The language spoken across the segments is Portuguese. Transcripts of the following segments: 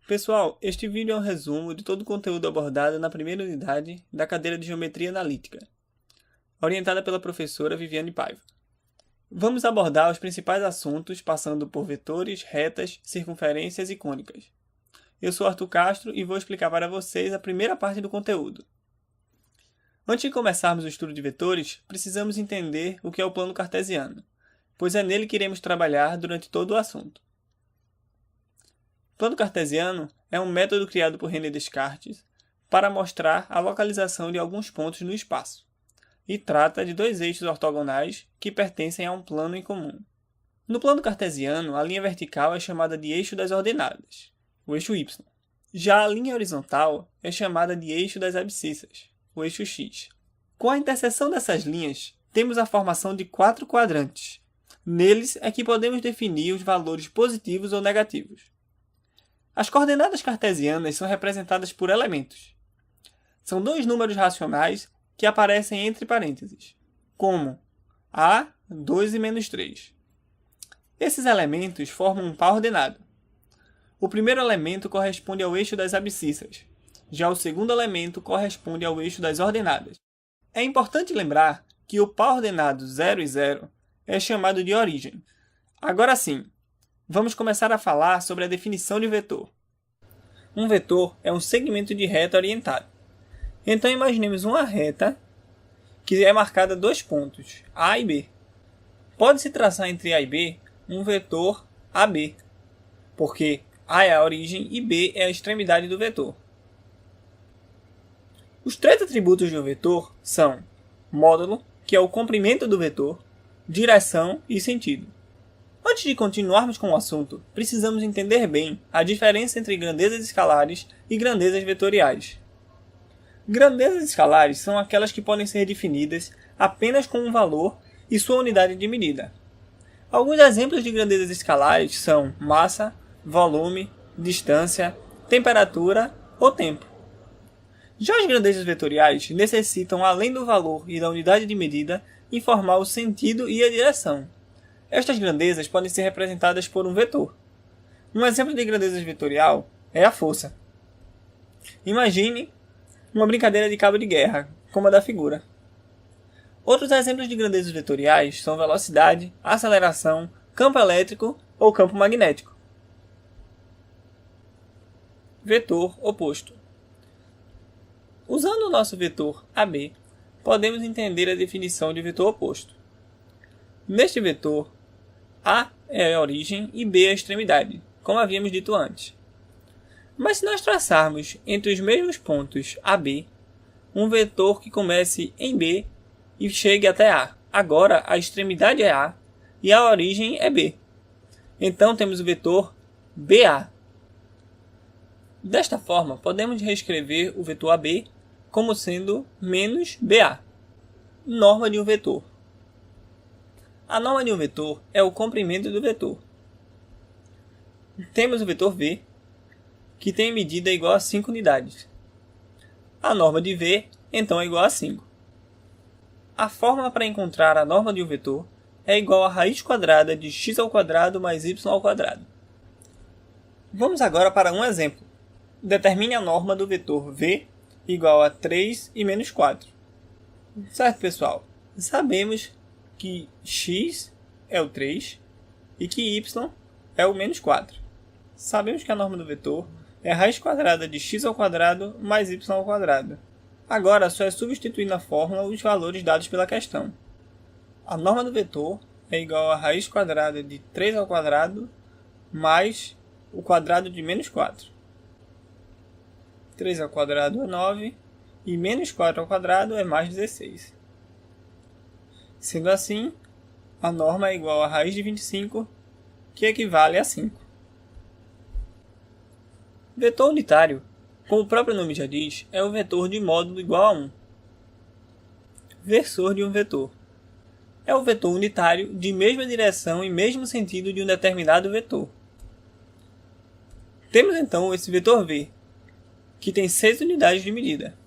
Pessoal, este vídeo é um resumo de todo o conteúdo abordado na primeira unidade da cadeira de Geometria Analítica, orientada pela professora Viviane Paiva. Vamos abordar os principais assuntos, passando por vetores, retas, circunferências e cônicas. Eu sou Arthur Castro e vou explicar para vocês a primeira parte do conteúdo. Antes de começarmos o estudo de vetores, precisamos entender o que é o plano cartesiano, pois é nele que iremos trabalhar durante todo o assunto. O plano cartesiano é um método criado por René Descartes para mostrar a localização de alguns pontos no espaço, e trata de dois eixos ortogonais que pertencem a um plano em comum. No plano cartesiano, a linha vertical é chamada de eixo das ordenadas, o eixo y. Já a linha horizontal é chamada de eixo das abscissas, o eixo x. Com a interseção dessas linhas, temos a formação de 4 quadrantes. Neles é que podemos definir os valores positivos ou negativos. As coordenadas cartesianas são representadas por elementos. São dois números racionais que aparecem entre parênteses, como a, 2 e menos 3. Esses elementos formam um par ordenado. O primeiro elemento corresponde ao eixo das abscissas, já o segundo elemento corresponde ao eixo das ordenadas. É importante lembrar que o par ordenado 0 e 0 é chamado de origem. Agora sim, vamos começar a falar sobre a definição de vetor. Um vetor é um segmento de reta orientado. Então imaginemos uma reta que é marcada dois pontos, A e B. Pode-se traçar entre A e B um vetor AB, porque A é a origem e B é a extremidade do vetor. Os três atributos de um vetor são módulo, que é o comprimento do vetor, direção e sentido. Antes de continuarmos com o assunto, precisamos entender bem a diferença entre grandezas escalares e grandezas vetoriais. Grandezas escalares são aquelas que podem ser definidas apenas com um valor e sua unidade de medida. Alguns exemplos de grandezas escalares são massa, volume, distância, temperatura ou tempo. Já as grandezas vetoriais necessitam, além do valor e da unidade de medida, informar o sentido e a direção. Estas grandezas podem ser representadas por um vetor. Um exemplo de grandeza vetorial é a força. Imagine uma brincadeira de cabo de guerra, como a da figura. Outros exemplos de grandezas vetoriais são velocidade, aceleração, campo elétrico ou campo magnético. Vetor oposto. Usando o nosso vetor AB, podemos entender a definição de vetor oposto. Neste vetor, A é a origem e B é a extremidade, como havíamos dito antes. Mas se nós traçarmos entre os mesmos pontos AB, um vetor que comece em B e chegue até A, agora a extremidade é A e a origem é B. Então temos o vetor BA. Desta forma, podemos reescrever o vetor AB como sendo menos BA. Norma de um vetor. A norma de um vetor é o comprimento do vetor. Temos o vetor V, que tem medida igual a 5 unidades. A norma de V, então, é igual a 5. A fórmula para encontrar a norma de um vetor é igual a raiz quadrada de x ao quadrado mais y ao quadrado. Vamos agora para um exemplo. Determine a norma do vetor V igual a 3 e menos 4. Certo, pessoal? Sabemos que x é o 3 e que y é o menos 4. Sabemos que a norma do vetor é a raiz quadrada de x ao quadrado mais y ao quadrado. Agora só é substituir na fórmula os valores dados pela questão. A norma do vetor é igual a raiz quadrada de 3 ao quadrado mais o quadrado de menos 4. 3 ao quadrado é 9 e menos 4 ao quadrado é mais 16. Sendo assim, a norma é igual a raiz de 25, que equivale a 5. Vetor unitário, como o próprio nome já diz, é o vetor de módulo igual a 1. Versor de um vetor. É o vetor unitário de mesma direção e mesmo sentido de um determinado vetor. Temos então esse vetor V, que tem 6 unidades de medida.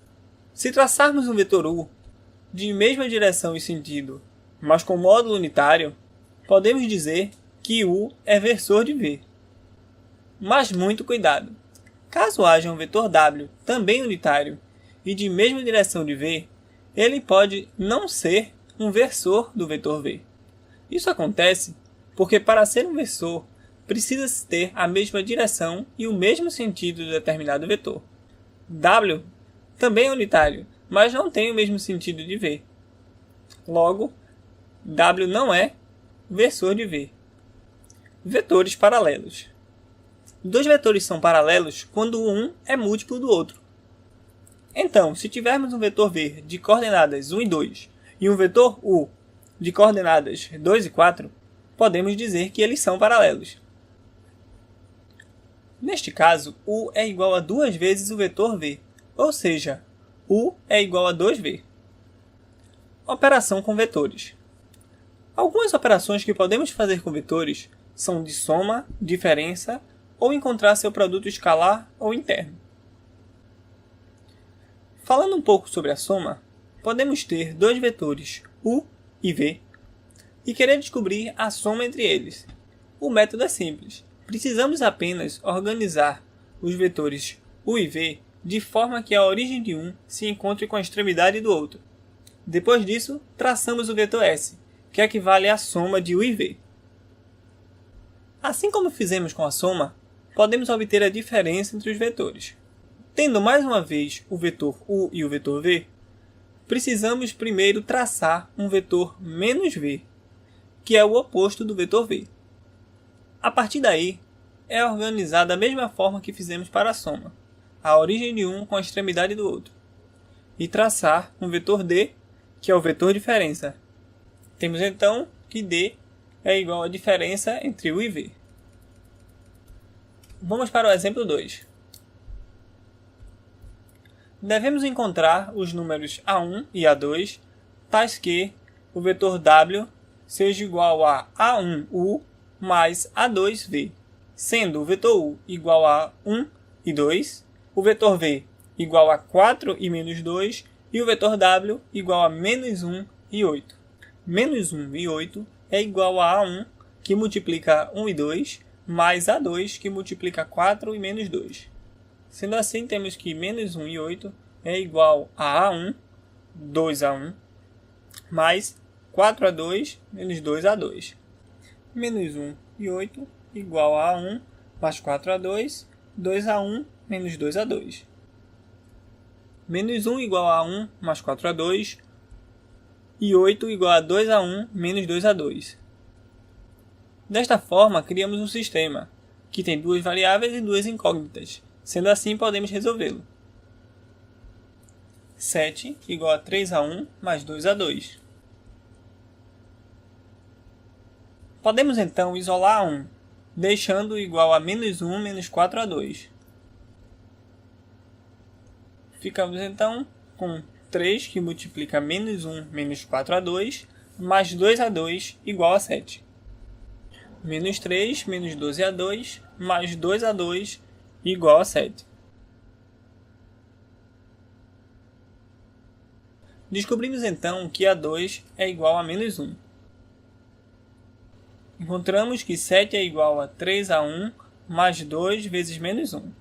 Se traçarmos um vetor U de mesma direção e sentido, mas com módulo unitário, podemos dizer que U é versor de V. Mas muito cuidado! Caso haja um vetor W também unitário e de mesma direção de V, ele pode não ser um versor do vetor V. Isso acontece porque, para ser um versor, precisa ter a mesma direção e o mesmo sentido de determinado vetor. W também é unitário, mas não tem o mesmo sentido de V. Logo, W não é versor de V. Vetores paralelos. Dois vetores são paralelos quando um é múltiplo do outro. Então, se tivermos um vetor V de coordenadas 1 e 2 e um vetor U de coordenadas 2 e 4, podemos dizer que eles são paralelos. Neste caso, U é igual a 2 vezes o vetor V, ou seja, U é igual a 2V. Operação com vetores. Algumas operações que podemos fazer com vetores são de soma, diferença ou encontrar seu produto escalar ou interno. Falando um pouco sobre a soma, podemos ter dois vetores, U e V, e querer descobrir a soma entre eles. O método é simples. Precisamos apenas organizar os vetores U e V de forma que a origem de um se encontre com a extremidade do outro. Depois disso, traçamos o vetor S, que equivale à soma de U e V. Assim como fizemos com a soma, podemos obter a diferença entre os vetores. Tendo mais uma vez o vetor U e o vetor V, precisamos primeiro traçar um vetor menos V, que é o oposto do vetor V. A partir daí, é organizar da mesma forma que fizemos para a soma, a origem de um com a extremidade do outro, e traçar um vetor D, que é o vetor diferença. Temos então que D é igual à diferença entre U e V. Vamos para o exemplo 2. Devemos encontrar os números A1 e A2, tais que o vetor W seja igual a A1U mais A2V, sendo o vetor U igual a 1 e 2, o vetor V igual a 4 e menos 2 e o vetor W igual a menos 1 e 8. Menos 1 e 8 é igual a A1, que multiplica 1 e 2, mais A2, que multiplica 4 e menos 2. Sendo assim, temos que menos 1 e 8 é igual a A1, 2A1, mais 4A2 menos 2A2. Menos 1 e 8 igual a A1 mais 4A2, 2A1 menos 2A2. Menos 1 igual a 1 mais 4A2 e 8 igual a 2A1 menos 2A2. Desta forma, criamos um sistema que tem duas variáveis e duas incógnitas. Sendo assim, podemos resolvê-lo. 7 igual a 3A1 mais 2A2. Podemos então isolar 1, deixando igual a menos 1 menos 4A2. Ficamos então com 3, que multiplica menos 1 menos 4A2, mais 2A2 igual a 7. Menos 3 menos 12A2, mais 2A2 igual a 7. Descobrimos então que A2 é igual a menos 1. Encontramos que 7 é igual a 3A1 mais 2 vezes menos 1.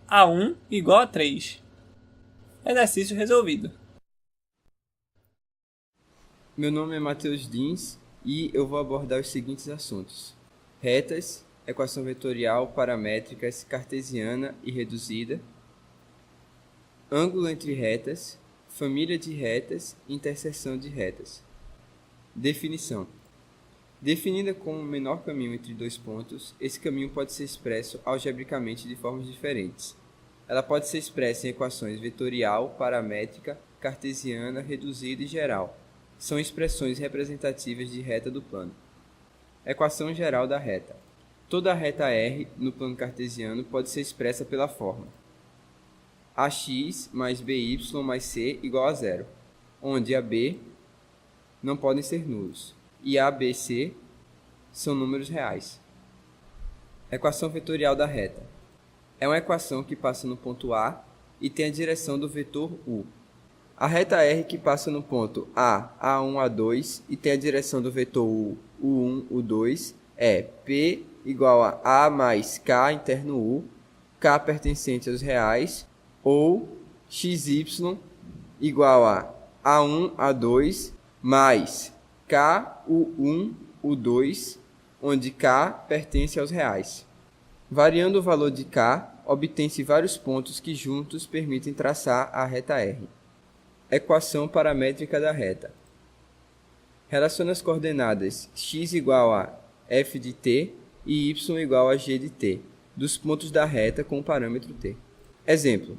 A1 igual a 3. Exercício resolvido. Meu nome é Matheus Dins e eu vou abordar os seguintes assuntos: retas, equação vetorial, paramétricas, cartesiana e reduzida, ângulo entre retas, família de retas e interseção de retas. Definição. Definida como o menor caminho entre dois pontos, esse caminho pode ser expresso algebricamente de formas diferentes. Ela pode ser expressa em equações vetorial, paramétrica, cartesiana, reduzida e geral. São expressões representativas de reta do plano. Equação geral da reta. Toda reta R no plano cartesiano pode ser expressa pela forma ax mais by mais c igual a zero, onde a b não podem ser nulos e a, b, c são números reais. Equação vetorial da reta. É uma equação que passa no ponto A e tem a direção do vetor U. A reta R que passa no ponto A, A1, A2 e tem a direção do vetor U, U1, U2 é P igual a mais K interno U, k pertencente aos reais, ou xy igual a A1, A2, mais k, U1, U2, onde k pertence aos reais. Variando o valor de k, obtém-se vários pontos que juntos permitem traçar a reta R. Equação paramétrica da reta. Relaciona as coordenadas x igual a f de t e y igual a g de t, dos pontos da reta com o parâmetro t. Exemplo: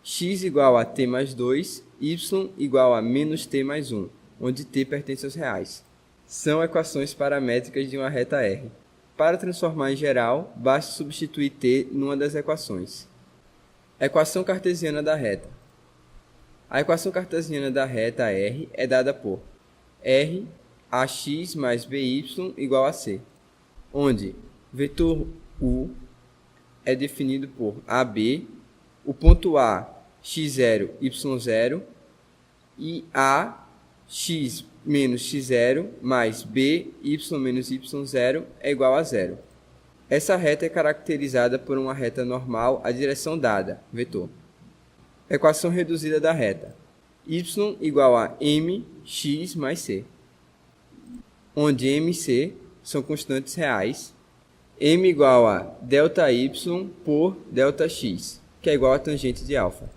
x igual a t mais 2, y igual a menos t mais 1, onde t pertence aos reais. São equações paramétricas de uma reta R. Para transformar em geral, basta substituir t numa das equações. Equação cartesiana da reta. A equação cartesiana da reta R é dada por R ax mais by igual a c, onde vetor u é definido por AB, o ponto A, x0, y0, e A, x menos x0, mais B, y menos y0 é igual a zero. Essa reta é caracterizada por uma reta normal à direção dada, vetor. Equação reduzida da reta. Y igual a mx mais c, onde m e c são constantes reais. M igual a ΔY por ΔX, que é igual a tangente de alfa.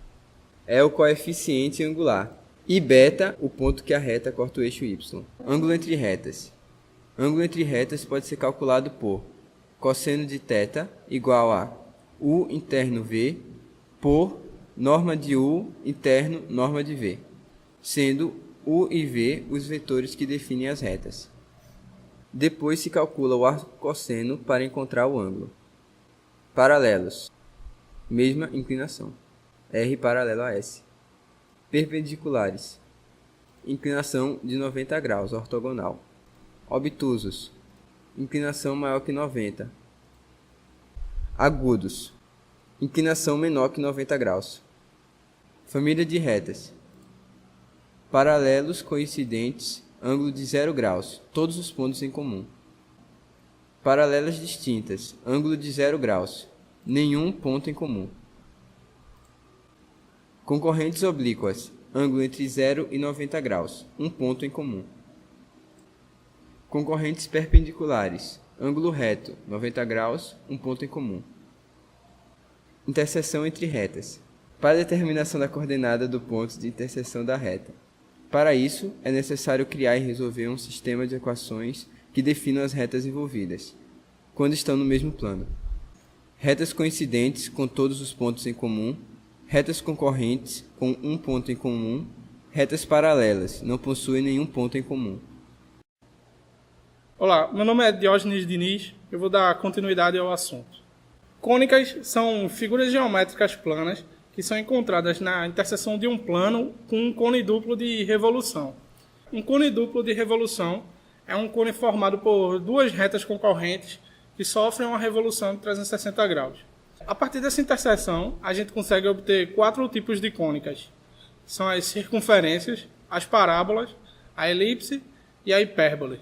É o coeficiente angular. E beta, o ponto que a reta corta o eixo y. Ângulo entre retas. Ângulo entre retas pode ser calculado por cosseno de θ igual a u interno v por norma de u interno norma de v, sendo u e v os vetores que definem as retas. Depois se calcula o arcosseno para encontrar o ângulo. Paralelos. Mesma inclinação. R paralelo a S. Perpendiculares. Inclinação de 90 graus, ortogonal. Obtusos. Inclinação maior que 90. Agudos. Inclinação menor que 90 graus. Família de retas. Paralelos coincidentes, ângulo de 0 graus, todos os pontos em comum. Paralelas distintas, ângulo de 0 graus, nenhum ponto em comum. Concorrentes oblíquas, ângulo entre 0 e 90 graus, um ponto em comum. Concorrentes perpendiculares, ângulo reto, 90 graus, um ponto em comum. Interseção entre retas. Para a determinação da coordenada do ponto de interseção da reta. Para isso, é necessário criar e resolver um sistema de equações que definam as retas envolvidas, quando estão no mesmo plano. Retas coincidentes com todos os pontos em comum, retas concorrentes com um ponto em comum, retas paralelas, não possuem nenhum ponto em comum. Olá, meu nome é Diógenes Diniz, eu vou dar continuidade ao assunto. Cônicas são figuras geométricas planas que são encontradas na interseção de um plano com um cone duplo de revolução. Um cone duplo de revolução é um cone formado por duas retas concorrentes que sofrem uma revolução de 360 graus. A partir dessa interseção, a gente consegue obter 4 tipos de cônicas. São as circunferências, as parábolas, a elipse e a hipérbole.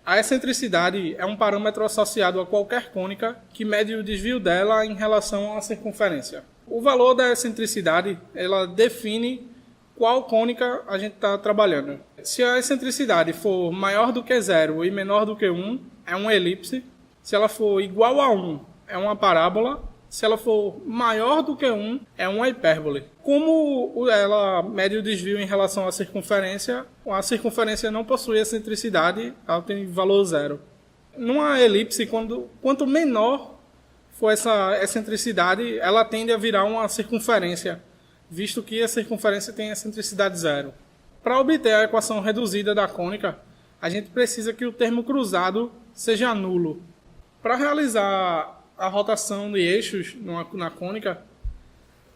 A excentricidade é um parâmetro associado a qualquer cônica que mede o desvio dela em relação à circunferência. O valor da excentricidade ela define qual cônica a gente está trabalhando. Se a excentricidade for maior do que 0 e menor do que 1, é uma elipse. Se ela for igual a 1, é uma parábola. Se ela for maior do que 1, é uma hipérbole. Como ela mede o desvio em relação à circunferência, a circunferência não possui excentricidade, ela tem valor 0. Numa elipse, quanto menor for essa excentricidade, ela tende a virar uma circunferência, visto que a circunferência tem excentricidade 0. Para obter a equação reduzida da cônica, a gente precisa que o termo cruzado seja nulo. Para realizar a rotação de eixos na cônica,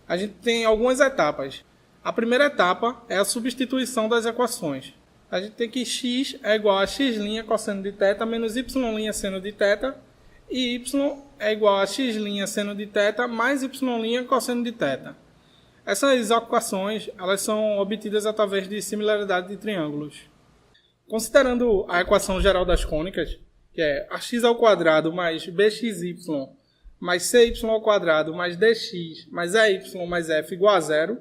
a gente tem algumas etapas. A primeira etapa é a substituição das equações. A gente tem que x é igual a x' cosseno de θ menos y' seno de θ, e y é igual a x' seno de θ mais y' cosseno de θ. Essas equações elas são obtidas através de similaridade de triângulos. Considerando a equação geral das cônicas, que é ax² mais bxy mais cy ao quadrado mais dx mais ey mais f igual a zero,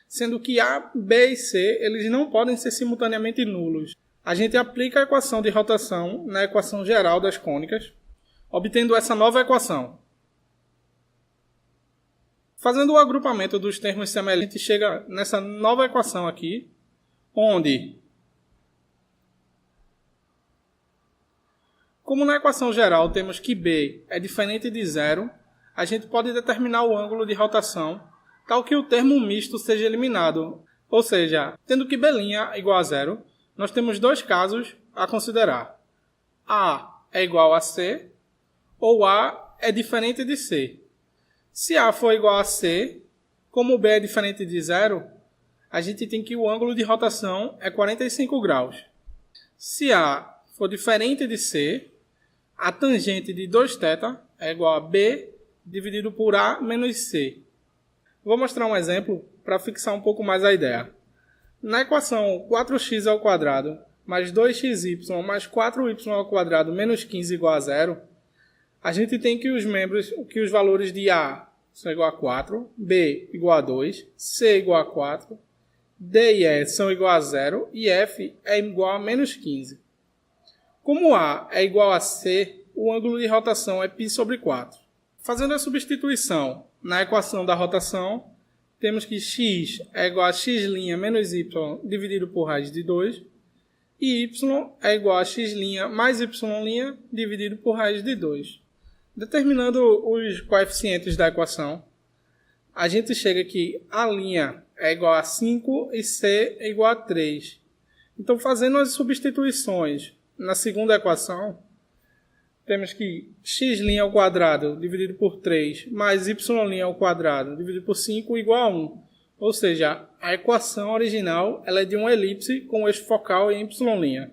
sendo que a, b e c eles não podem ser simultaneamente nulos. A gente aplica a equação de rotação na equação geral das cônicas, obtendo essa nova equação. Fazendo o agrupamento dos termos semelhantes, a gente chega nessa nova equação aqui, onde, como na equação geral temos que B é diferente de zero, a gente pode determinar o ângulo de rotação tal que o termo misto seja eliminado. Ou seja, tendo que B' igual a zero, nós temos dois casos a considerar. A é igual a C, ou A é diferente de C. Se A for igual a C, como B é diferente de zero, a gente tem que o ângulo de rotação é 45 graus. Se A for diferente de C, a tangente de 2θ é igual a B dividido por A menos C. Vou mostrar um exemplo para fixar um pouco mais a ideia. Na equação 4x ao quadrado mais 2xy mais 4y ao quadrado menos 15 igual a zero, a gente tem que os valores de A são igual a 4, B igual a 2, C igual a 4, D e E são igual a 0 e F é igual a menos 15. Como A é igual a C, o ângulo de rotação é π sobre 4. Fazendo a substituição na equação da rotação, temos que x é igual a x' menos y dividido por raiz de 2 e y é igual a x' mais y' dividido por raiz de 2. Determinando os coeficientes da equação, a gente chega que a' é igual a 5 e c é igual a 3. Então, fazendo as substituições na segunda equação, temos que x' ao quadrado dividido por 3 mais y' ao quadrado dividido por 5 igual a 1. Ou seja, a equação original ela é de uma elipse com eixo focal em y'.